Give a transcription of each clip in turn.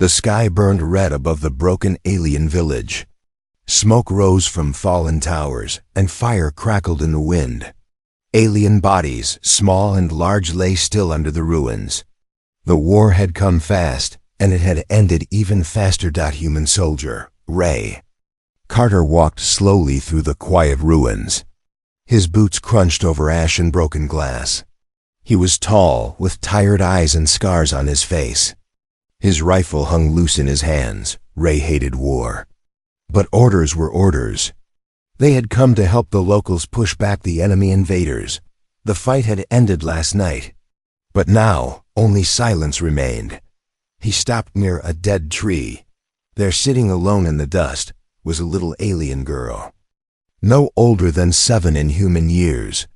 The sky burned red above the broken alien village. Smoke rose from fallen towers, and fire crackled in the wind. Alien bodies, small and large, lay still under the ruins. The war had come fast, and it had ended even faster. Human soldier, Ray. Carter walked slowly through the quiet ruins. His boots crunched over ash and broken glass. He was tall, with tired eyes and scars on his face. His rifle hung loose in his hands. Ray hated war. But orders were orders. They had come to help the locals push back the enemy invaders. The fight had ended last night. But now, only silence remained. He stopped near a dead tree. There, sitting alone in the dust, was a little alien girl. No older than 7 in human years.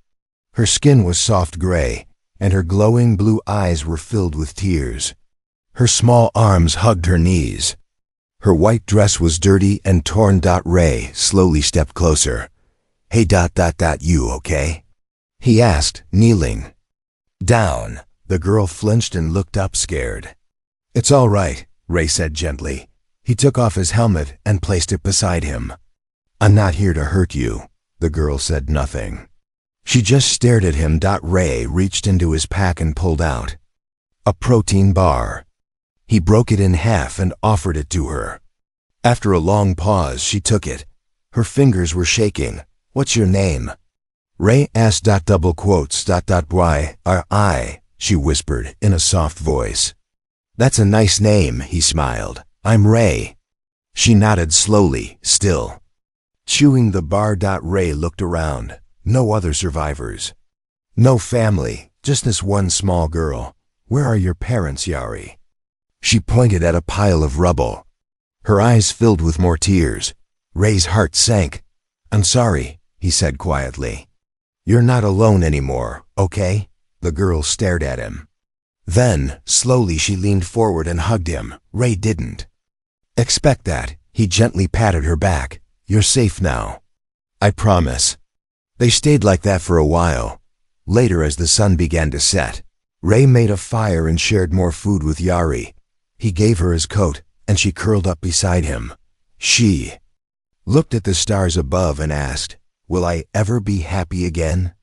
Her skin was soft gray, and her glowing blue eyes were filled with tears. Her small arms hugged her knees. Her white dress was dirty and torn. Ray slowly stepped closer. "Hey, you okay?" he asked, kneeling down. The girl flinched and looked up, scared. "It's all right," Ray said gently. He took off his helmet and placed it beside him. "I'm not here to hurt you." The girl said nothing. She just stared at him. Ray reached into his pack and pulled out a protein bar. He broke it in half and offered it to her. After a long pause, she took it. Her fingers were shaking. "What's your name?" Ray asked. "Why are I?" she whispered in a soft voice. "That's a nice name," he smiled. "I'm Ray." She nodded slowly, still chewing the bar. Ray looked around. No other survivors. No family, just this one small girl. "Where are your parents, Yari?" She pointed at a pile of rubble. Her eyes filled with more tears. Ray's heart sank. "I'm sorry," he said quietly. "You're not alone anymore, okay?" The girl stared at him. Then, slowly, she leaned forward and hugged him. Ray didn't expect that. He gently patted her back. "You're safe now. I promise." They stayed like that for a while. Later, as the sun began to set, Ray made a fire and shared more food with Yari. He gave her his coat, and she curled up beside him. She looked at the stars above and asked, "Will I ever be happy again?"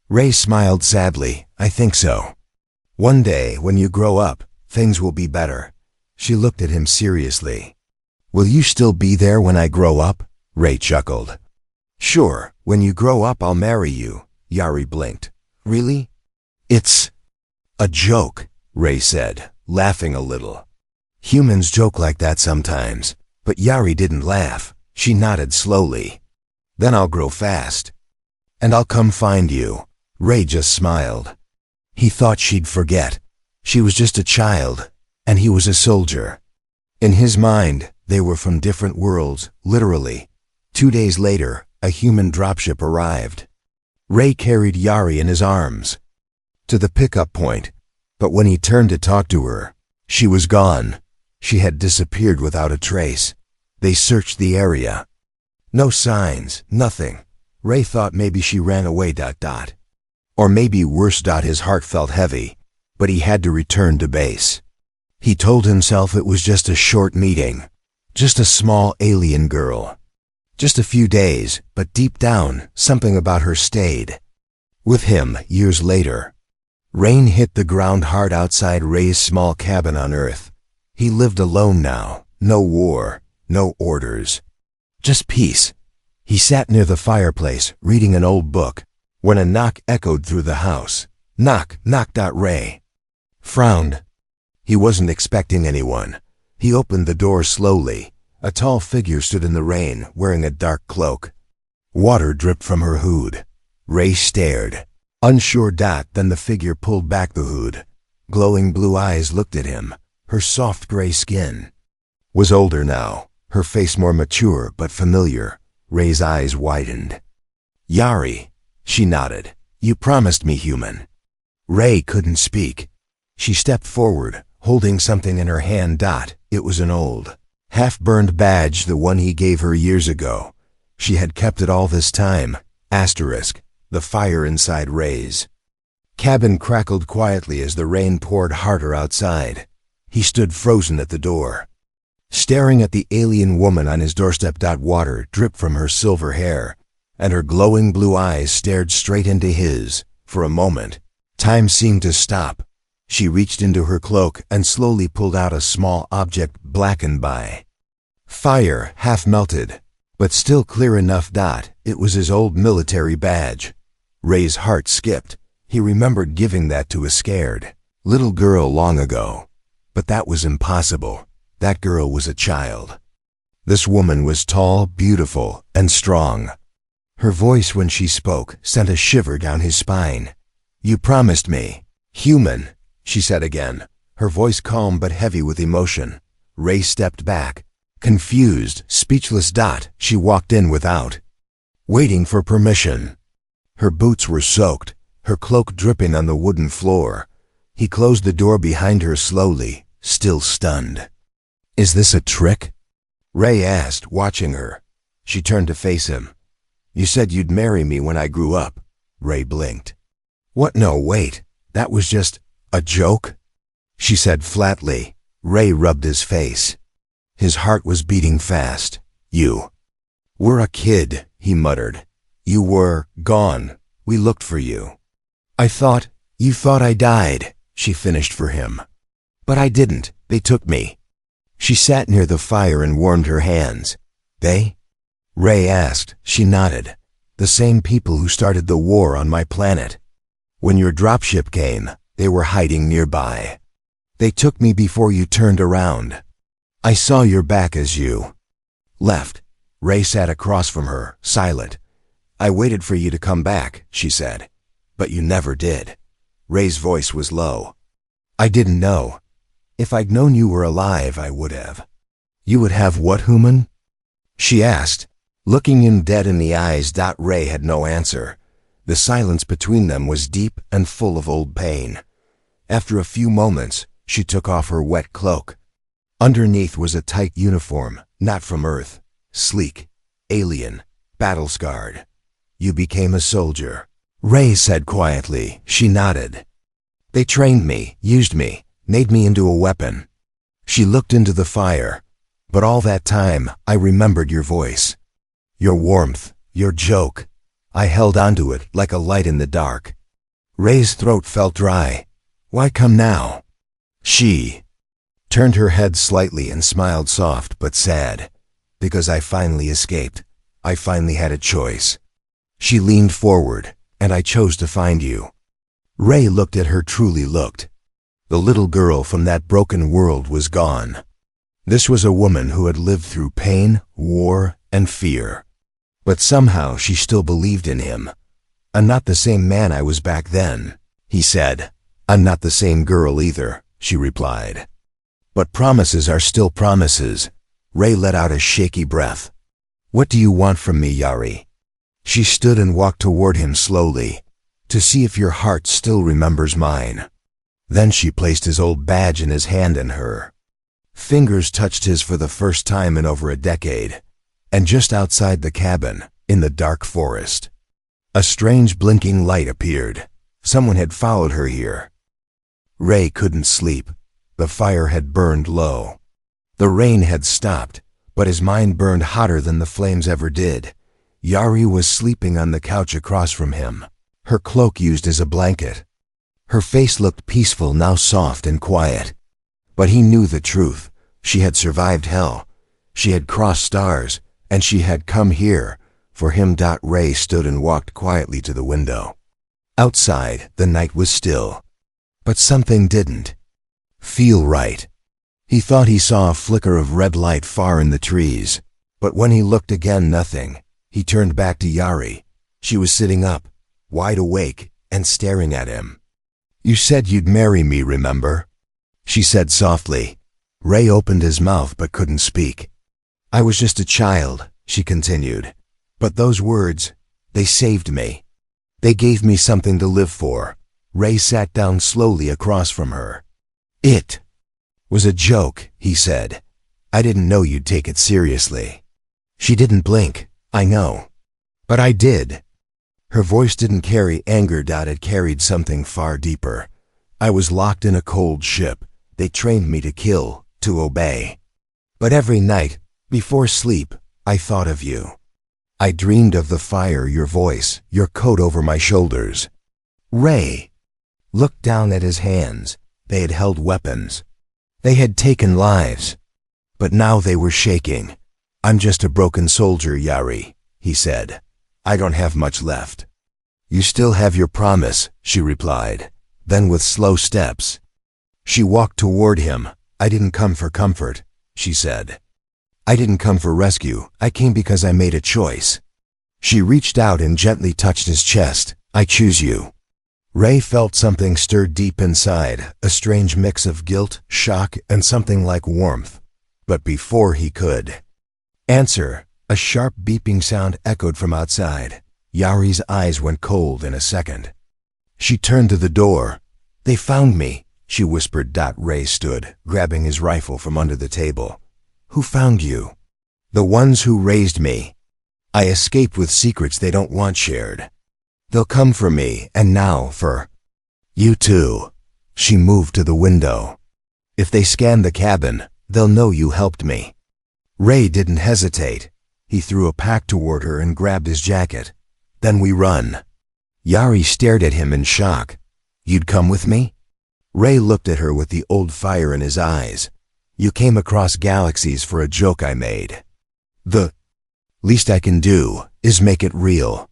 Ray smiled sadly. "I think so. One day, when you grow up, things will be better." She looked at him seriously. "Will you still be there when I grow up?" Ray chuckled. "Sure, when you grow up I'll marry you." Yari blinked. "Really?" "It's a joke," Ray said, laughing a little. "Humans joke like that sometimes." But Yari didn't laugh. She nodded slowly. "Then I'll grow fast. And I'll come find you." Ray just smiled. He thought she'd forget. She was just a child, and he was a soldier. In his mind, they were from different worlds, literally. 2 days later, a human dropship arrived. Ray carried Yari in his arms to the pickup point, but when he turned to talk to her, she was gone. She had disappeared without a trace. They searched the area. No signs, nothing. Ray thought maybe she ran away. Or maybe worse. His heart felt heavy, but he had to return to base. He told himself it was just a short meeting, just a small alien girl. Just a few days, but deep down, something about her stayed with him years later. Rain hit the ground hard outside Ray's small cabin on Earth. He lived alone now. No war, no orders. Just peace. He sat near the fireplace, reading an old book, when a knock echoed through the house. "Knock, knock." Ray frowned. He wasn't expecting anyone. He opened the door slowly. A tall figure stood in the rain, wearing a dark cloak. Water dripped from her hood. Ray stared, unsure. Then the figure pulled back the hood. Glowing blue eyes looked at him. Her soft gray skin was older now, her face more mature but familiar. Ray's eyes widened. "Yari," she nodded. "You promised me, human." Ray couldn't speak. She stepped forward, holding something in her hand. It was an old, half-burned badge, the one he gave her years ago. She had kept it all this time. The fire inside Ray's cabin crackled quietly as the rain poured harder outside. He stood frozen at the door, staring at the alien woman on his doorstep. Water dripped from her silver hair, and her glowing blue eyes stared straight into his. For a moment, time seemed to stop. She reached into her cloak and slowly pulled out a small object blackened by fire, half melted, but still clear enough. It was his old military badge. Ray's heart skipped. He remembered giving that to a scared little girl long ago. But that was impossible. That girl was a child. This woman was tall, beautiful, and strong. Her voice when she spoke sent a shiver down his spine. "You promised me. Human," she said again, her voice calm but heavy with emotion. Ray stepped back, confused, speechless. She walked in without waiting for permission. Her boots were soaked, her cloak dripping on the wooden floor. He closed the door behind her slowly, still stunned. "Is this a trick?" Ray asked, watching her. She turned to face him. "You said you'd marry me when I grew up." Ray blinked. "What? No, wait. That was just a joke," she said flatly. Ray rubbed his face. His heart was beating fast. "You were a kid," he muttered. "You were gone. We looked for you." You thought I died," she finished for him. "But I didn't. They took me." She sat near the fire and warmed her hands. "They?" Ray asked. She nodded. "The same people who started the war on my planet. When your dropship came, they were hiding nearby. They took me before you turned around. I saw your back as you left." Ray sat across from her, silent. "I waited for you to come back," she said. "But you never did." Ray's voice was low. "I didn't know. If I'd known you were alive, I would have." "You would have what, human?" she asked, looking him dead in the eyes. Ray had no answer. The silence between them was deep and full of old pain. After a few moments, she took off her wet cloak. Underneath was a tight uniform, not from Earth, sleek, alien, battle-scarred. "You became a soldier," Ray said quietly. She nodded. "They trained me, used me, made me into a weapon." She looked into the fire. "But all that time, I remembered your voice, your warmth, your joke. I held onto it like a light in the dark." Ray's throat felt dry. "Why come now?" She turned her head slightly and smiled soft but sad. "Because I finally escaped. I finally had a choice." She leaned forward. "And I chose to find you." Ray looked at her, truly looked. The little girl from that broken world was gone. This was a woman who had lived through pain, war, and fear. But somehow she still believed in him. "I'm not the same man I was back then," he said. "I'm not the same girl either," she replied. "But promises are still promises." Ray let out a shaky breath. "What do you want from me, Yari?" She stood and walked toward him slowly. "To see if your heart still remembers mine." Then she placed his old badge in his hand and her fingers touched his for the first time in over a decade. And just outside the cabin, in the dark forest, a strange blinking light appeared. Someone had followed her here. Ray couldn't sleep. The fire had burned low. The rain had stopped, but his mind burned hotter than the flames ever did. Yari was sleeping on the couch across from him, her cloak used as a blanket. Her face looked peaceful, now soft and quiet. But he knew the truth. She had survived hell. She had crossed stars, and she had come here for him. Ray stood and walked quietly to the window. Outside, the night was still. But something didn't feel right. He thought he saw a flicker of red light far in the trees. But when he looked again, nothing. He turned back to Yari. She was sitting up, wide awake, and staring at him. "You said you'd marry me, remember?" she said softly. Ray opened his mouth but couldn't speak. "I was just a child," she continued. "But those words, they saved me. They gave me something to live for." Ray sat down slowly across from her. "It was a joke," he said. "I didn't know you'd take it seriously." She didn't blink. "I know. But I did." Her voice didn't carry anger. It carried something far deeper. "I was locked in a cold ship. They trained me to kill, to obey. But every night, before sleep, I thought of you. I dreamed of the fire, your voice, your coat over my shoulders. Ray looked down at his hands. They had held weapons. They had taken lives. But now they were shaking. I'm just a broken soldier, Yari, he said. I don't have much left. You still have your promise, she replied. Then with slow steps, she walked toward him. I didn't come for comfort, she said. I didn't come for rescue. I came because I made a choice. She reached out and gently touched his chest. I choose you. Ray felt something stir deep inside, a strange mix of guilt, shock, and something like warmth. But before he could answer, a sharp beeping sound echoed from outside. Yari's eyes went cold in a second. She turned to the door. They found me, she whispered. Ray stood, grabbing his rifle from under the table. Who found you? The ones who raised me. I escaped with secrets they don't want shared. They'll come for me, and now for you too. She moved to the window. If they scan the cabin, they'll know you helped me. Ray didn't hesitate. He threw a pack toward her and grabbed his jacket. Then we run. Yari stared at him in shock. You'd come with me? Ray looked at her with the old fire in his eyes. You came across galaxies for a joke I made. The least I can do is make it real.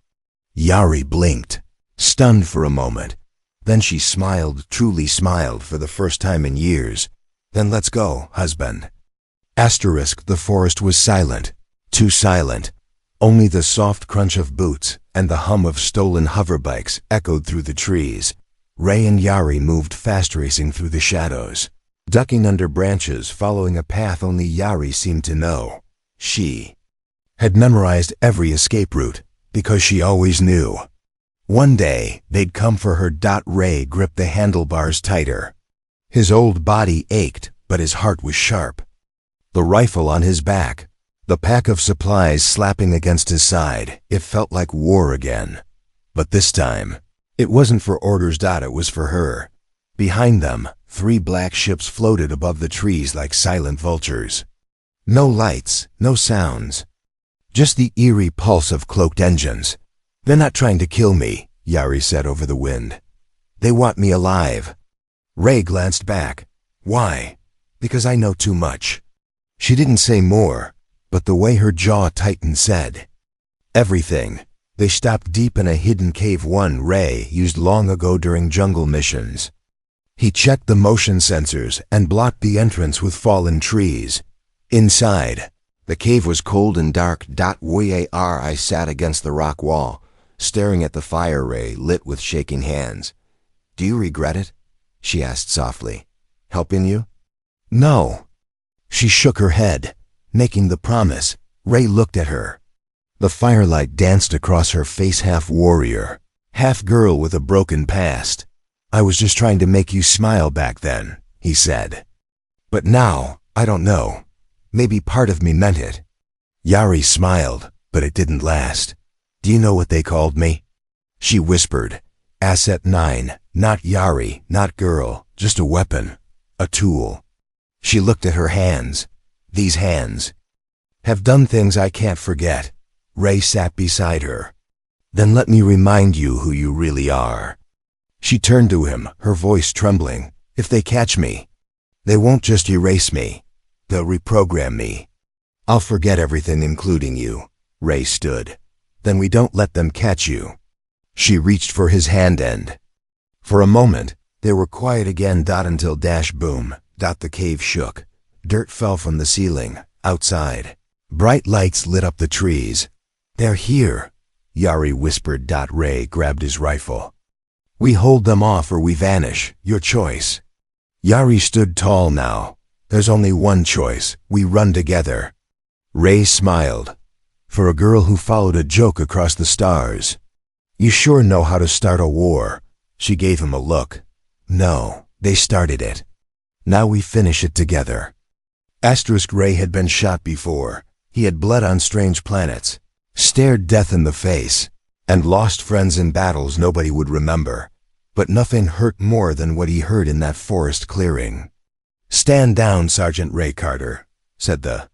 Yari blinked, stunned for a moment. Then she smiled, truly smiled for the first time in years. Then let's go, husband. The forest was silent, too silent. Only the soft crunch of boots and the hum of stolen hoverbikes echoed through the trees. Ray and Yari moved fast, racing through the shadows, ducking under branches, following a path only Yari seemed to know. She had memorized every escape route because she always knew. One day, they'd come for her. Ray gripped the handlebars tighter. His old body ached, but his heart was sharp. The rifle on his back, the pack of supplies slapping against his side, it felt like war again. But this time, it wasn't for orders. It was for her. Behind them, 3 black ships floated above the trees like silent vultures. No lights, no sounds. Just the eerie pulse of cloaked engines. They're not trying to kill me, Yari said over the wind. They want me alive. Ray glanced back. Why? Because I know too much. She didn't say more, but the way her jaw tightened said everything. They stopped deep in a hidden cave one Ray used long ago during jungle missions. He checked the motion sensors and blocked the entrance with fallen trees. Inside, the cave was cold and dark. I sat against the rock wall, staring at the fire Ray lit with shaking hands. Do you regret it? She asked softly. Helping you? No. She shook her head, making the promise. Ray looked at her. The firelight danced across her face, half warrior, half girl with a broken past. I was just trying to make you smile back then, he said. But now, I don't know. Maybe part of me meant it. Yari smiled, but it didn't last. Do you know what they called me? She whispered. Asset 9, not Yari, not girl, just a weapon, a tool. She looked at her hands. These hands have done things I can't forget. Ray sat beside her. Then let me remind you who you really are. She turned to him, her voice trembling. If they catch me, they won't just erase me. They'll reprogram me. I'll forget everything, including you. Ray stood. Then we don't let them catch you. She reached for his hand end. For a moment, they were quiet again. Until boom. The cave shook. Dirt fell from the ceiling, outside. Bright lights lit up the trees. They're here, Yari whispered. Ray grabbed his rifle. We hold them off or we vanish, your choice. Yari stood tall now. There's only one choice, we run together. Ray smiled. For a girl who followed a joke across the stars. You sure know how to start a war. She gave him a look. No, they started it. Now we finish it together. Ray had been shot before. He had bled on strange planets, stared death in the face, and lost friends in battles nobody would remember. But nothing hurt more than what he heard in that forest clearing. "Stand down, Sergeant Ray Carter," said the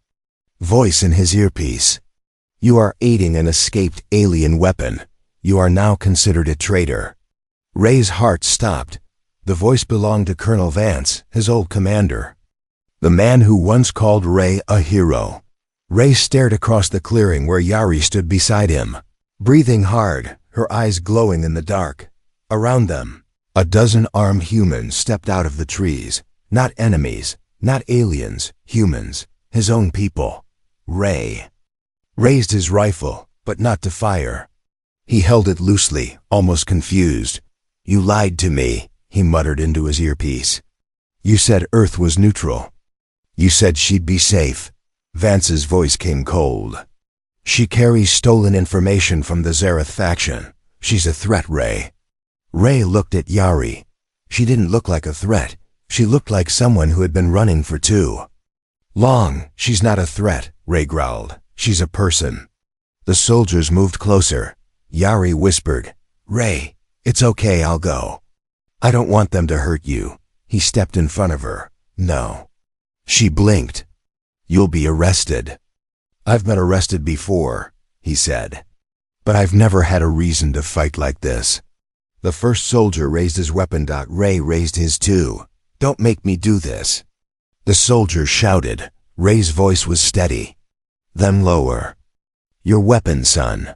voice in his earpiece. "You are aiding an escaped alien weapon. You are now considered a traitor." Ray's heart stopped. The voice belonged to Colonel Vance, his old commander, the man who once called Ray a hero. Ray stared across the clearing where Yari stood beside him, breathing hard, her eyes glowing in the dark. Around them, a dozen armed humans stepped out of the trees. Not enemies, not aliens, humans, his own people. Ray raised his rifle, but not to fire. He held it loosely, almost confused. "You lied to me," he muttered into his earpiece. "You said Earth was neutral. You said she'd be safe." Vance's voice came cold. "She carries stolen information from the Zareth faction. She's a threat, Ray." Ray looked at Yari. She didn't look like a threat. She looked like someone who had been running for too long. "She's not a threat," Ray growled. "She's a person." The soldiers moved closer. Yari whispered, "Ray, it's okay, I'll go." "I don't want them to hurt you." He stepped in front of her. "No." She blinked. "You'll be arrested." "I've been arrested before," he said. "But I've never had a reason to fight like this." The first soldier raised his weapon. Ray raised his too. "Don't make me do this." The soldier shouted. Ray's voice was steady. "Then lower your weapon, son."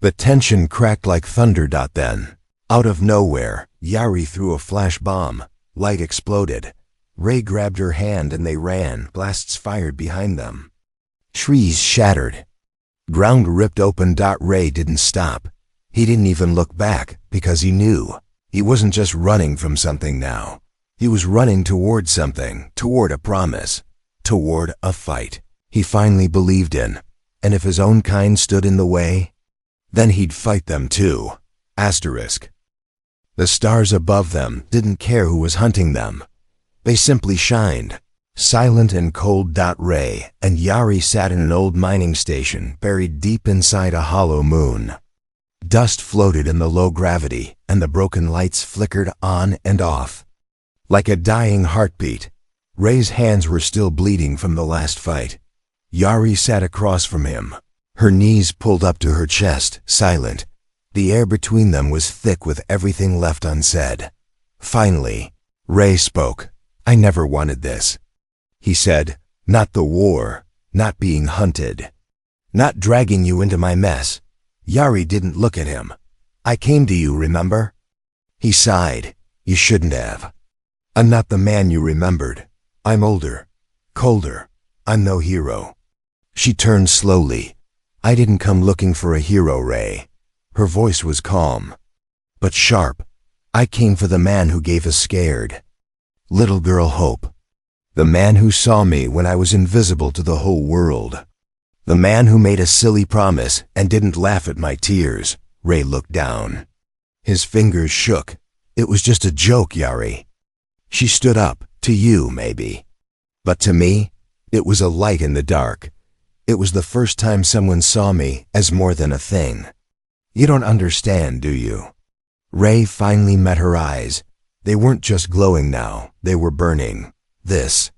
The tension cracked like thunder. Then, out of nowhere, Yari threw a flash bomb. Light exploded. Ray grabbed her hand and they ran. Blasts fired behind them. Trees shattered. Ground ripped open. Ray didn't stop. He didn't even look back, because he knew. He wasn't just running from something now. He was running toward something, toward a promise, toward a fight he finally believed in. And if his own kind stood in the way, then he'd fight them too. Asterisk. The stars above them didn't care who was hunting them. They simply shined, silent and cold. Ray and Yari sat in an old mining station buried deep inside a hollow moon. Dust floated in the low gravity, and the broken lights flickered on and off. Like a dying heartbeat, Ray's hands were still bleeding from the last fight. Yari sat across from him, her knees pulled up to her chest, silent. The air between them was thick with everything left unsaid. Finally, Ray spoke. "I never wanted this," he said. "Not the war, not being hunted, not dragging you into my mess." Yari didn't look at him. "I came to you, remember?" He sighed. "You shouldn't have. I'm not the man you remembered. I'm older, colder. I'm no hero." She turned slowly. "I didn't come looking for a hero, Ray." Her voice was calm, but sharp. "I came for the man who gave a scared little girl hope. The man who saw me when I was invisible to the whole world. The man who made a silly promise and didn't laugh at my tears." Ray looked down. His fingers shook. "It was just a joke, Yari." She stood up. "To you, maybe. But to me, it was a light in the dark. It was the first time someone saw me as more than a thing. You don't understand, do you?" Ray finally met her eyes. They weren't just glowing now, they were burning. "This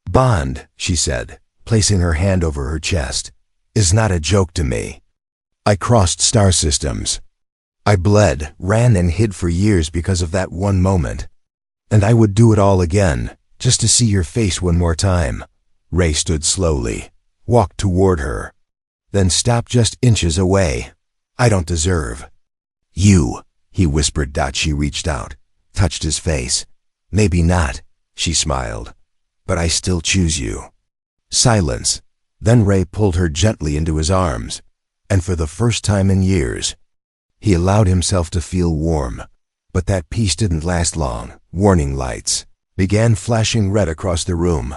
bond," she said, placing her hand over her chest, "is not a joke to me. I crossed star systems. I bled, ran and hid for years because of that one moment. And I would do it all again, just to see your face one more time." Ray stood slowly, walked toward her, then stopped just inches away. "I don't deserve you," he whispered. She reached out, touched his face. "Maybe not," she smiled, "but I still choose you." Silence. Then Ray pulled her gently into his arms, and for the first time in years, he allowed himself to feel warm. But that peace didn't last long. Warning lights began flashing red across the room.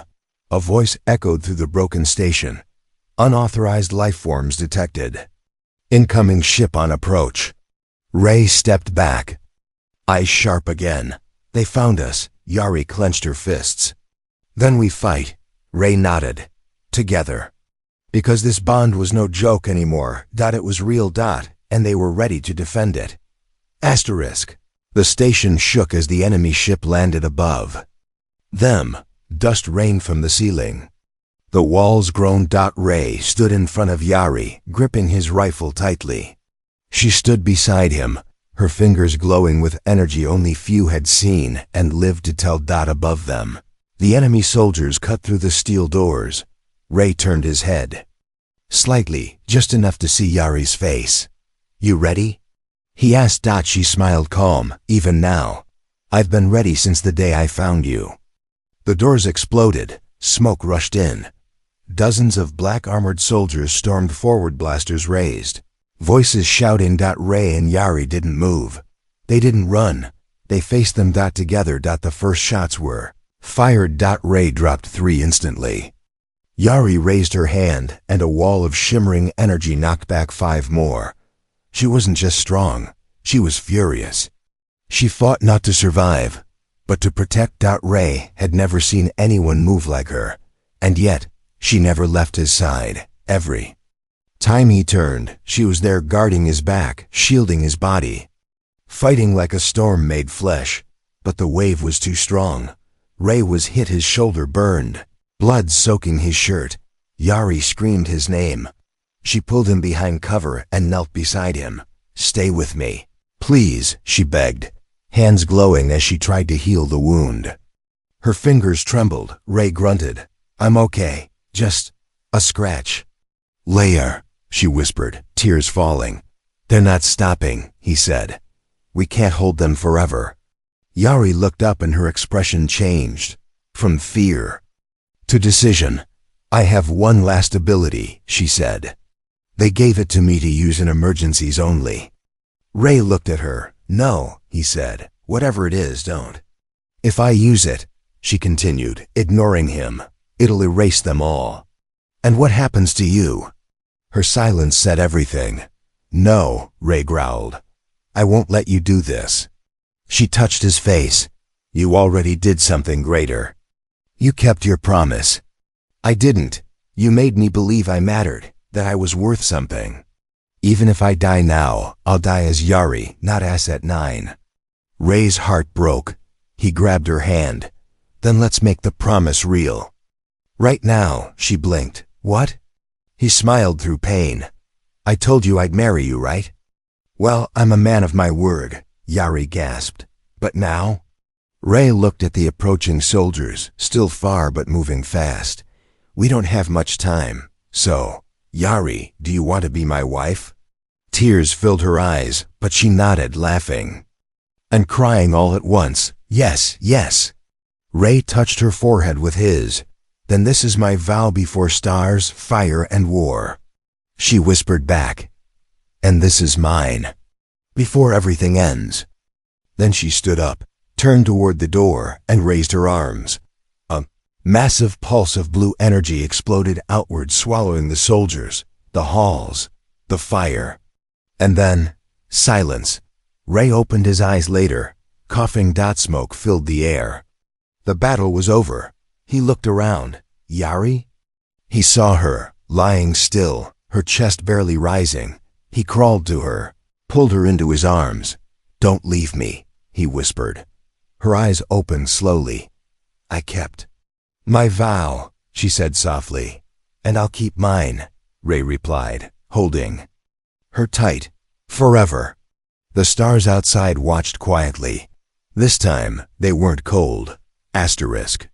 A voice echoed through the broken station. "Unauthorized life forms detected. Incoming ship on approach." Ray stepped back, eyes sharp again. "They found us." Yari clenched her fists. "Then we fight." Ray nodded. "Together. Because this bond was no joke anymore. It was real. And they were ready to defend it. Asterisk. The station shook as the enemy ship landed above them. Dust rained from the ceiling. The walls groaned. Ray stood in front of Yari, gripping his rifle tightly. She stood beside him, her fingers glowing with energy only few had seen and lived to tell. Above them, the enemy soldiers cut through the steel doors. Ray turned his head. Slightly, just enough to see Yari's face. "You ready?" he asked. She smiled calm. "Even now. I've been ready since the day I found you." The doors exploded. Smoke rushed in. Dozens of black-armored soldiers stormed forward, blasters raised. Voices shouting. Ray and Yari didn't move. They didn't run. They faced them. Together. The first shots were fired. Ray dropped 3 instantly. Yari raised her hand, and a wall of shimmering energy knocked back 5 more. She wasn't just strong. She was furious. She fought not to survive, but to protect. Ray had never seen anyone move like her, and yet she never left his side. Every time he turned, she was there, guarding his back, shielding his body. Fighting like a storm made flesh, but the wave was too strong. Ray was hit, his shoulder burned, blood soaking his shirt. Yari screamed his name. She pulled him behind cover and knelt beside him. "Stay with me, please," she begged, hands glowing as she tried to heal the wound. Her fingers trembled. Ray grunted. "I'm okay, just a scratch." "Leia," she whispered, tears falling. "They're not stopping," he said. "We can't hold them forever." Yari looked up and her expression changed, from fear to decision. "I have one last ability," she said. "They gave it to me to use in emergencies only." Ray looked at her. "No," he said. "Whatever it is, don't." "If I use it," she continued, ignoring him, "it'll erase them all." "And what happens to you?" Her silence said everything. "No," Ray growled. "I won't let you do this." She touched his face. "You already did something greater. You kept your promise." "I didn't. You made me believe I mattered, that I was worth something. Even if I die now, I'll die as Yari, not Asset 9. Ray's heart broke. He grabbed her hand. "Then let's make the promise real." "Right now," she blinked. "What?" He smiled through pain. "I told you I'd marry you, right?" "Well, I'm a man of my word," Yari gasped. "But now?" Ray looked at the approaching soldiers, still far but moving fast. "We don't have much time, so, Yari, do you want to be my wife?" Tears filled her eyes, but she nodded, laughing and crying all at once. "Yes, yes." Ray touched her forehead with his. "Then this is my vow before stars, fire, and war." She whispered back, "And this is mine, before everything ends." Then she stood up, turned toward the door, and raised her arms. A massive pulse of blue energy exploded outward, swallowing the soldiers, the halls, the fire. And then, silence. Ray opened his eyes later. Coughing. Smoke filled the air. The battle was over. He looked around. Yari? He saw her, lying still, her chest barely rising. He crawled to her, pulled her into his arms. "Don't leave me," he whispered. Her eyes opened slowly. "I kept my vow," she said softly. "And I'll keep mine," Ray replied, holding her tight. "Forever." The stars outside watched quietly. This time, they weren't cold. Asterisk.